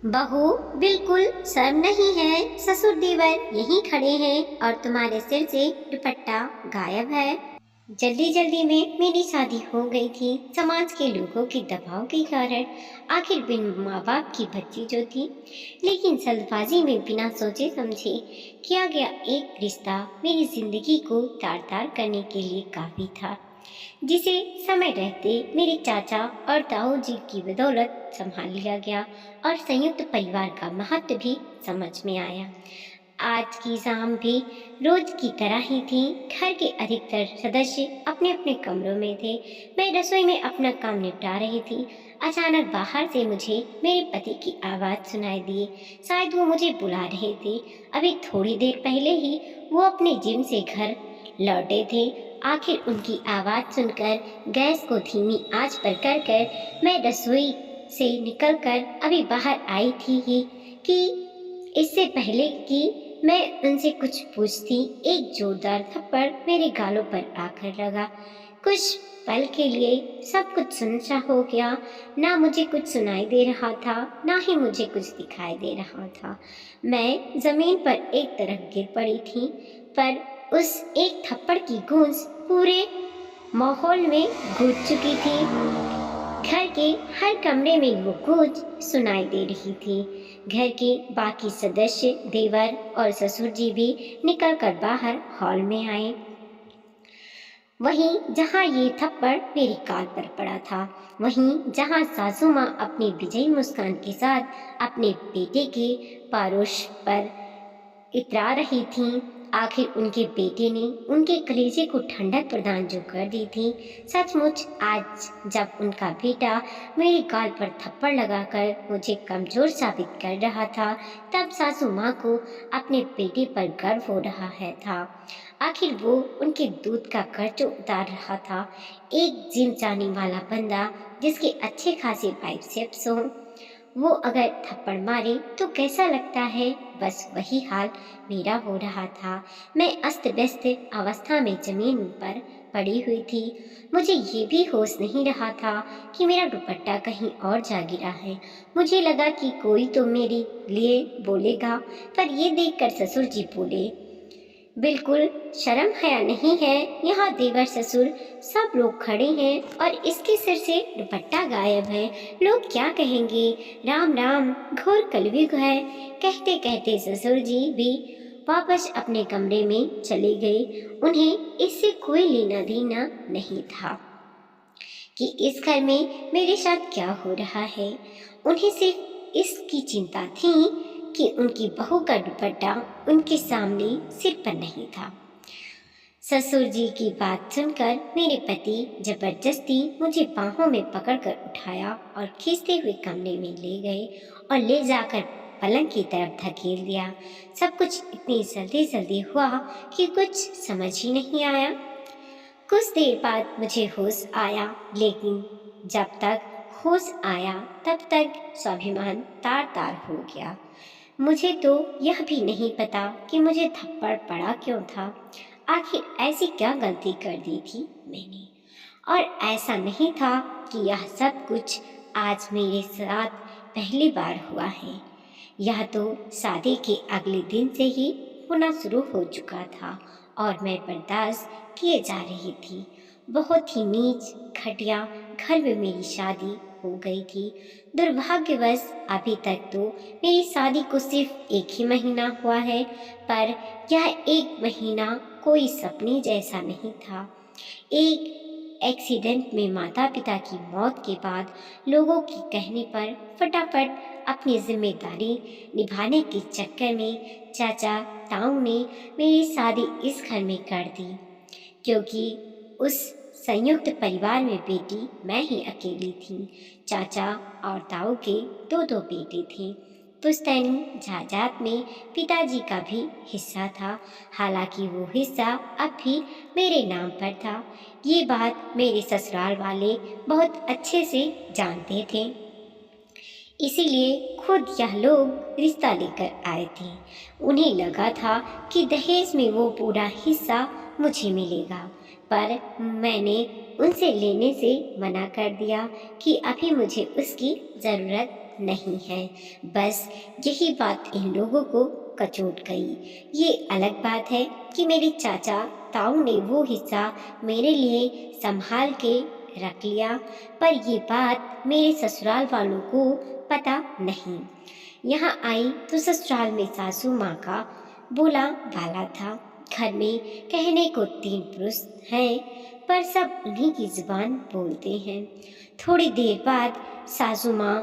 बहू, बिल्कुल शर्म नहीं है। ससुर देवर यहीं खड़े हैं और तुम्हारे सिर से दुपट्टा गायब है। जल्दी जल्दी में मेरी शादी हो गई थी, समाज के लोगों के दबाव के कारण। आखिर बिन माँ बाप की बच्ची जो थी, लेकिन जल्दबाजी में बिना सोचे समझे किया गया एक रिश्ता मेरी जिंदगी को तार तार करने के लिए काफी था, जिसे समय रहते मेरे चाचा और ताऊ जी की बदौलत संभाल लिया गया और संयुक्त परिवार का महत्व भी समझ में आया। आज की शाम भी रोज की तरह ही थी। घर के अधिकतर सदस्य अपने अपने कमरों में थे। मैं रसोई में अपना काम निपटा रही थी। अचानक बाहर से मुझे मेरे पति की आवाज सुनाई दी। शायद वो मुझे बुला रहे थे। अभी थोड़ी देर पहले ही वो अपने जिम से घर लौटे थे। आखिर उनकी आवाज सुनकर गैस को धीमी आंच पर कर मैं रसोई से निकलकर अभी बाहर आई थी ही कि इससे पहले कि मैं उनसे कुछ पूछती, एक जोरदार थप्पड़ मेरे गालों पर आकर लगा। कुछ पल के लिए सब कुछ सुनसा हो गया। ना मुझे कुछ सुनाई दे रहा था, ना ही मुझे कुछ दिखाई दे रहा था। मैं जमीन पर एक तरफ गिर पड़ी थी, पर उस एक थप्पड़ की गूंज पूरे माहौल में गूंज चुकी थी। घर के हर कमरे में वो गूंज सुनाई दे रही थी। घर के बाकी सदस्य, देवर और ससुर जी भी निकलकर बाहर हॉल में आए। वहीं जहां ये थप्पड़ मेरे गाल पर पड़ा था, वहीं जहां सासू माँ अपनी विजयी मुस्कान के साथ अपने बेटे के पारोश पर इतरा रही थीं। आखिर उनके बेटे ने उनके कलेजे को ठंडक प्रदान जो कर दी थी। सचमुच आज जब उनका बेटा मेरे गाल पर थप्पड़ लगाकर मुझे कमजोर साबित कर रहा था, तब सासू माँ को अपने बेटे पर गर्व हो रहा है था। आखिर वो उनके दूध का कर्ज उतार रहा था। एक जिम जाने वाला बंदा जिसके अच्छे खासे बाइसेप्स हों, वो अगर थप्पड़ मारे तो कैसा लगता है, बस वही हाल मेरा हो रहा था। मैं अस्त व्यस्त अवस्था में जमीन पर पड़ी हुई थी। मुझे ये भी होश नहीं रहा था कि मेरा दुपट्टा कहीं और जा गिरा है। मुझे लगा कि कोई तो मेरे लिए बोलेगा, पर ये देखकर ससुर जी बोले, बिल्कुल शर्म हया नहीं है, यहाँ देवर ससुर सब लोग खड़े हैं और इसके सिर से दुपट्टा गायब है। लोग क्या कहेंगे? राम राम, घोर कलयुग है। कहते कहते ससुर जी भी वापस अपने कमरे में चले गए। उन्हें इससे कोई लेना देना नहीं था कि इस घर में मेरे साथ क्या हो रहा है। उन्हें सिर्फ इसकी चिंता थी कि उनकी बहू का दुपट्टा उनके सामने सिर पर नहीं था। ससुर जी की बात सुनकर मेरे पति जबरदस्ती मुझे बाहों में पकड़कर उठाया और खींचते हुए कमरे में ले गए और ले जाकर पलंग की तरफ धकेल दिया। सब कुछ इतनी जल्दी जल्दी हुआ कि कुछ समझ ही नहीं आया। कुछ देर बाद मुझे होश आया, लेकिन जब तक होश आया तब तक स्वाभिमान तार तार हो गया। मुझे तो यह भी नहीं पता कि मुझे थप्पड़ पड़ा क्यों था। आखिर ऐसी क्या गलती कर दी थी मैंने? और ऐसा नहीं था कि यह सब कुछ आज मेरे साथ पहली बार हुआ है। यह तो शादी के अगले दिन से ही होना शुरू हो चुका था और मैं बर्दाश्त किए जा रही थी। बहुत ही नीच घटिया घर में मेरी शादी हो गई थी। दुर्भाग्यवश अभी तक तो मेरी शादी को सिर्फ एक ही महीना हुआ है, पर यह एक महीना कोई सपने जैसा नहीं था। एक एक्सीडेंट में माता पिता की मौत के बाद लोगों के कहने पर फटाफट अपनी जिम्मेदारी निभाने के चक्कर में चाचा ताऊ ने मेरी शादी इस घर में कर दी, क्योंकि उस संयुक्त परिवार में बेटी मैं ही अकेली थी। चाचा और ताऊ के दो दो बेटे थे। पुश्तैनी जायदाद में पिताजी का भी हिस्सा था, हालांकि वो हिस्सा अब भी मेरे नाम पर था। ये बात मेरे ससुराल वाले बहुत अच्छे से जानते थे, इसीलिए खुद यह लोग रिश्ता लेकर आए थे। उन्हें लगा था कि दहेज में वो पूरा हिस्सा मुझे मिलेगा, पर मैंने उनसे लेने से मना कर दिया कि अभी मुझे उसकी ज़रूरत नहीं है। बस यही बात इन लोगों को कचोट गई। ये अलग बात है कि मेरे चाचा ताऊ ने वो हिस्सा मेरे लिए संभाल के रख लिया, पर ये बात मेरे ससुराल वालों को पता नहीं। यहाँ आई तो ससुराल में सासू माँ का बोला भाला था। घर में कहने को 3 पुरुष हैं, पर सब उन्हीं की जुबान बोलते हैं। थोड़ी देर बाद सासू माँ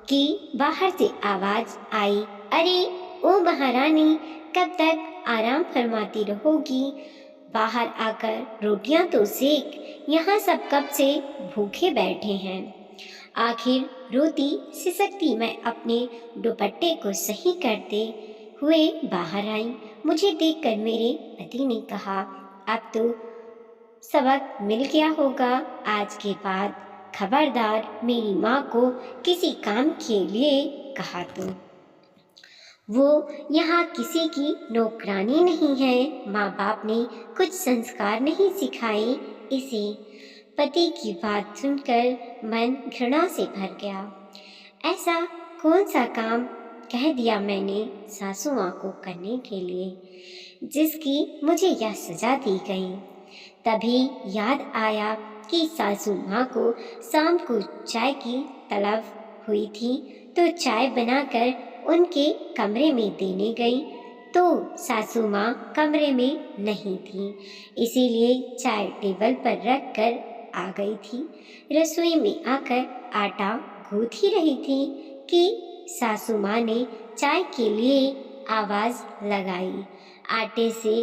की बाहर से आवाज आई, अरे ओ महारानी, कब तक आराम फरमाती रहोगी? बाहर आकर रोटियां तो सेक, यहाँ सब कब से भूखे बैठे हैं। आखिर रोती सिसकती मैं अपने दुपट्टे को सही करते हुए बाहर आई। मुझे देखकर मेरे पति ने कहा, अब तो सबक मिल गया होगा। आज के बाद खबरदार मेरी माँ को किसी काम के लिए कहा तो। वो यहाँ किसी की नौकरानी नहीं है। माँ बाप ने कुछ संस्कार नहीं सिखाए इसे। पति की बात सुनकर मन घृणा से भर गया। ऐसा कौन सा काम कह दिया मैंने सासू माँ को करने के लिए, जिसकी मुझे यह सजा दी गई। तभी याद आया कि सासू माँ को शाम को चाय की तलब हुई थी, तो चाय बनाकर उनके कमरे में देने गई तो सासू माँ कमरे में नहीं थी, इसीलिए चाय टेबल पर रख कर आ गई थी। रसोई में आकर आटा गूंथ ही रही थी कि सासू माँ ने चाय के लिए आवाज लगाई। आटे से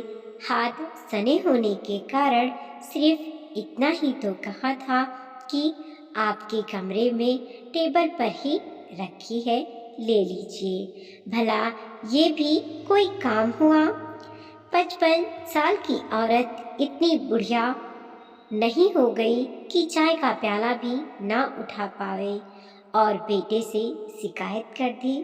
हाथ सने होने के कारण सिर्फ इतना ही तो कहा था कि आपके कमरे में टेबल पर ही रखी है, ले लीजिए। भला ये भी कोई काम हुआ? 55 साल की औरत इतनी बुढ़िया नहीं हो गई कि चाय का प्याला भी ना उठा पावे और बेटे से शिकायत कर दी।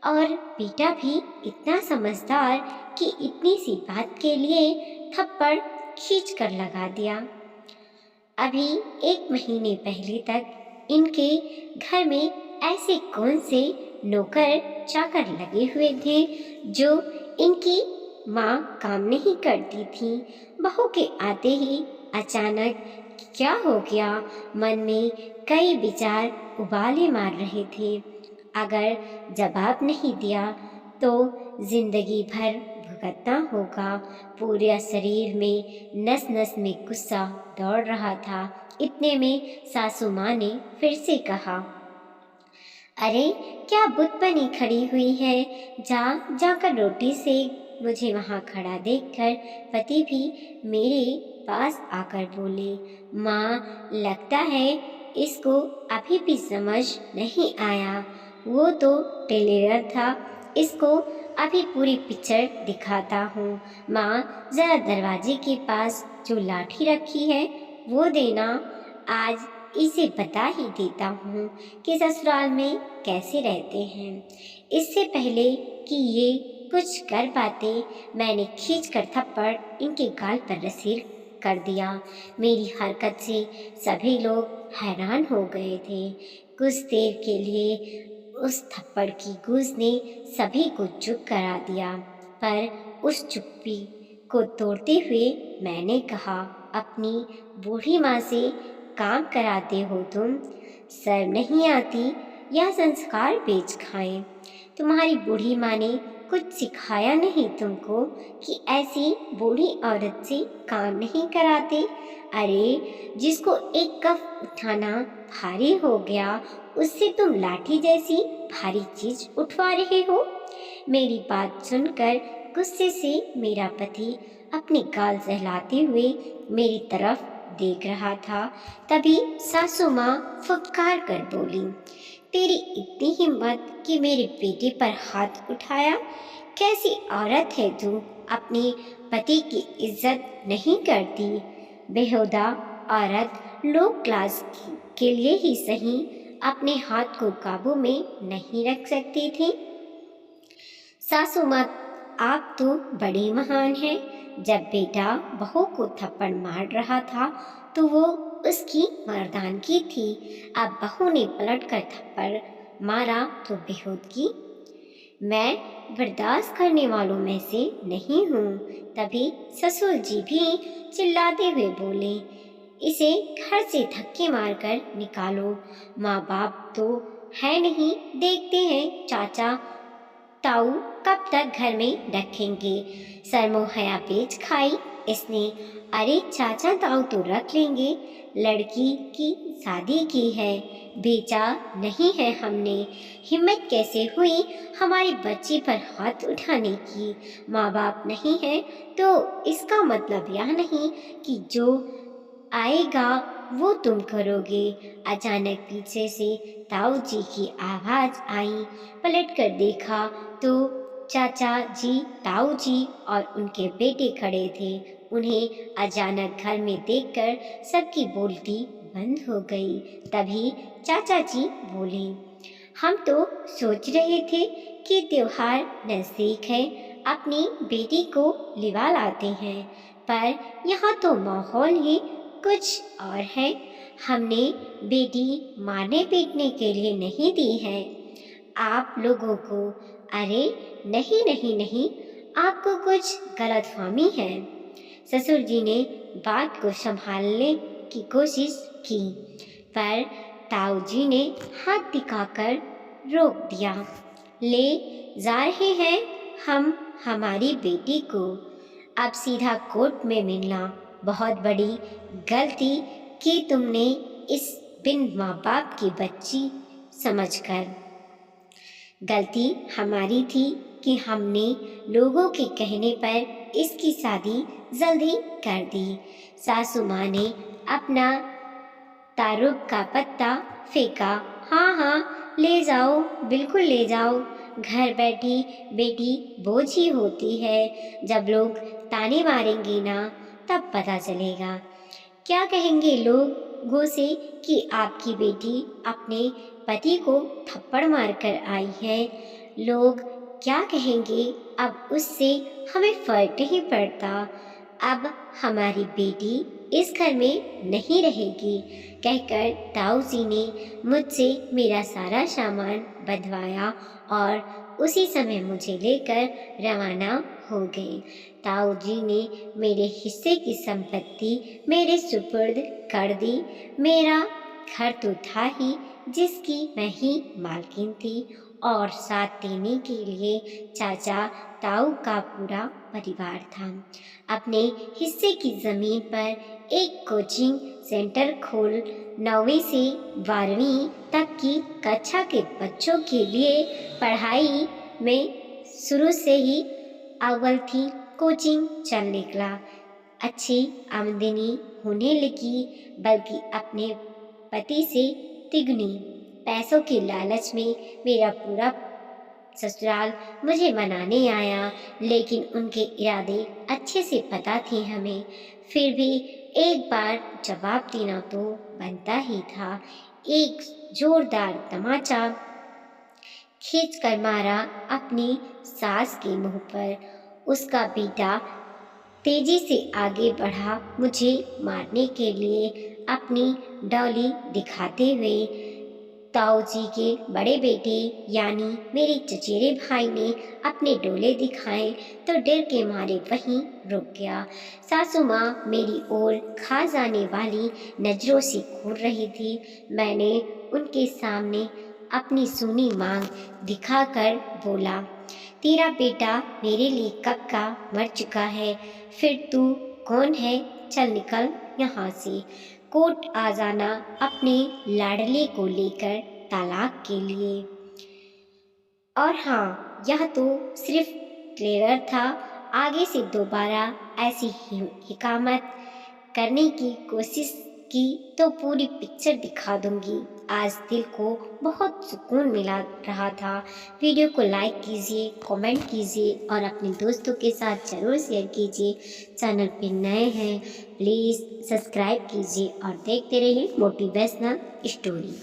और बेटा भी इतना समझदार कि इतनी सी बात के लिए थप्पड़ खींच कर लगा दिया। अभी 1 महीने पहले तक इनके घर में ऐसे कौन से नौकर चाकर लगे हुए थे जो इनकी माँ काम नहीं करती थी। बहू के आते ही अचानक क्या हो गया, मन में कई विचार उबाले मार रहे थे। अगर जवाब नहीं दिया तो जिंदगी भर भुगतना होगा। पूरे शरीर में नस नस में गुस्सा दौड़ रहा था। इतने में सासू माँ ने फिर से कहा, अरे क्या बुत बनी खड़ी हुई है, जाकर रोटी सेक। मुझे वहाँ खड़ा देखकर पति भी मेरे पास आकर बोले, माँ लगता है इसको अभी भी समझ नहीं आया। वो तो टेलर था, इसको अभी पूरी पिक्चर दिखाता हूँ। माँ जरा दरवाजे के पास जो लाठी रखी है वो देना। आज इसे बता ही देता हूँ कि ससुराल में कैसे रहते हैं। इससे पहले कि ये कुछ कर पाते मैंने खींचकर थप्पड़ इनके गाल पर रसीद कर दिया। मेरी हरकत से सभी लोग हैरान हो गए थे। कुछ देर के लिए उस थप्पड़ की गूंज ने सभी को चुप करा दिया, पर उस चुप्पी को तोड़ते हुए मैंने कहा, अपनी बूढ़ी माँ से काम कराते हो तुम? शर्म नहीं आती? यह संस्कार बेच खाएं। तुम्हारी बूढ़ी माँ ने कुछ सिखाया नहीं तुमको कि ऐसी बूढ़ी औरत से काम नहीं कराते? अरे जिसको एक कप उठाना भारी हो गया उससे तुम लाठी जैसी भारी चीज उठवा रहे हो। मेरी बात सुनकर गुस्से से मेरा पति अपनी गाल सहलाते हुए मेरी तरफ देख रहा था। तभी सासू माँ फुफकार कर बोली, तेरी इतनी हिम्मत कि मेरे बेटे पर हाथ उठाया? कैसी औरत है तू, अपने पति की इज्जत नहीं करती। बेहुदा औरत लो क्लास के लिए ही सही अपने हाथ को काबू में नहीं रख सकती थी। सासू माँ आप तो बड़ी महान हैं। जब बेटा बहू को थप्पड़ मार रहा था तो वो उसकी मर्दानगी थी। अब बहू ने पलटकर थप्पड़ मारा तो बेहूदगी। मैं बर्दाश्त करने वालों में से नहीं हूँ। तभी ससुर जी भी चिल्लाते हुए बोले, इसे घर से धक्के मारकर निकालो। माँ बाप तो है नहीं, देखते हैं चाचा ताऊ कब तक घर में रखेंगे। सरमोहया बेच खाई इसने। अरे चाचा ताऊ तो रख लेंगे, लड़की की शादी की है, बेचा नहीं है हमने। हिम्मत कैसे हुई हमारी बच्ची पर हाथ उठाने की। माँ बाप नहीं है तो इसका मतलब यह नहीं कि जो आएगा वो तुम करोगे। अचानक पीछे से ताऊ जी की आवाज आई। पलट कर देखा तो चाचा जी, ताऊ जी और उनके बेटे खड़े थे। उन्हें अचानक घर में देखकर सबकी बोलती बंद हो गई। तभी चाचा जी बोले, हम तो सोच रहे थे कि त्योहार नजदीक है, अपनी बेटी को लिवा लाते हैं, पर यहाँ तो माहौल ही कुछ और है। हमने बेटी मारने पीटने के लिए नहीं दी है आप लोगों को। अरे नहीं नहीं नहीं, आपको कुछ गलतफहमी है। ससुर जी ने बात को संभालने की कोशिश की, पर ताऊ जी ने हाथ दिखाकर रोक दिया। ले जा रहे हैं हम हमारी बेटी को, अब सीधा कोर्ट में मिलना। बहुत बड़ी गलती की तुमने इस बिन माँ बाप की बच्ची समझकर। गलती हमारी थी कि हमने लोगों के कहने पर इसकी शादी जल्दी कर दी। सासू माँ ने अपना तारुब का पत्ता फेंका। हाँ हाँ, ले जाओ, बिल्कुल ले जाओ। घर बैठी बेटी बोझ ही होती है। जब लोग ताने मारेंगे ना, तब पता चलेगा। क्या कहेंगे लोगों से कि आपकी बेटी अपने पति को थप्पड़ मारकर आई है। लोग क्या कहेंगे, अब उससे हमें फर्क नहीं पड़ता। अब हमारी बेटी इस घर में नहीं रहेगी, कहकर ताऊ जी ने मुझसे मेरा सारा सामान बंधवाया और उसी समय मुझे लेकर रवाना हो गए। ताऊ जी ने मेरे हिस्से की संपत्ति मेरे सुपुर्द कर दी। मेरा घर तो था ही, जिसकी मैं ही मालकिन थी, और साथ देने के लिए चाचा ताऊ का पूरा परिवार था। अपने हिस्से की ज़मीन पर एक कोचिंग सेंटर खोल 9वीं से 12वीं तक की कक्षा के बच्चों के लिए पढ़ाई में शुरू से ही अव्वल थी। कोचिंग चल निकला, अच्छी आमदनी होने लगी, बल्कि अपने पति से तिगुनी। पैसों के लालच में मेरा पूरा ससुराल मुझे मनाने आया, लेकिन उनके इरादे अच्छे से पता थे हमें। फिर भी एक बार जवाब देना तो बनता ही था। एक जोरदार तमाचा खींच कर मारा अपनी सास के मुंह पर। उसका बेटा तेजी से आगे बढ़ा मुझे मारने के लिए, अपनी डौली दिखाते हुए। ताऊ जी के बड़े बेटे यानी मेरे चचेरे भाई ने अपने डोले दिखाए तो डर के मारे वहीं रुक गया। सासू माँ मेरी ओर खा जाने वाली नजरों से घूर रही थी। मैंने उनके सामने अपनी सूनी मांग दिखाकर बोला, तेरा बेटा मेरे लिए कब का मर चुका है, फिर तू कौन है, चल निकल यहाँ से। कोर्ट आ जाना अपने लाडले को लेकर तलाक के लिए। और हाँ, यह तो सिर्फ ट्रेलर था। आगे से दोबारा ऐसी हिकामत करने की कोशिश की तो पूरी पिक्चर दिखा दूंगी। आज दिल को बहुत सुकून मिला रहा था। वीडियो को लाइक कीजिए, कमेंट कीजिए और अपने दोस्तों के साथ ज़रूर शेयर कीजिए। चैनल पे नए हैं प्लीज़ सब्सक्राइब कीजिए और देखते रहिए मोटिवेशनल स्टोरी।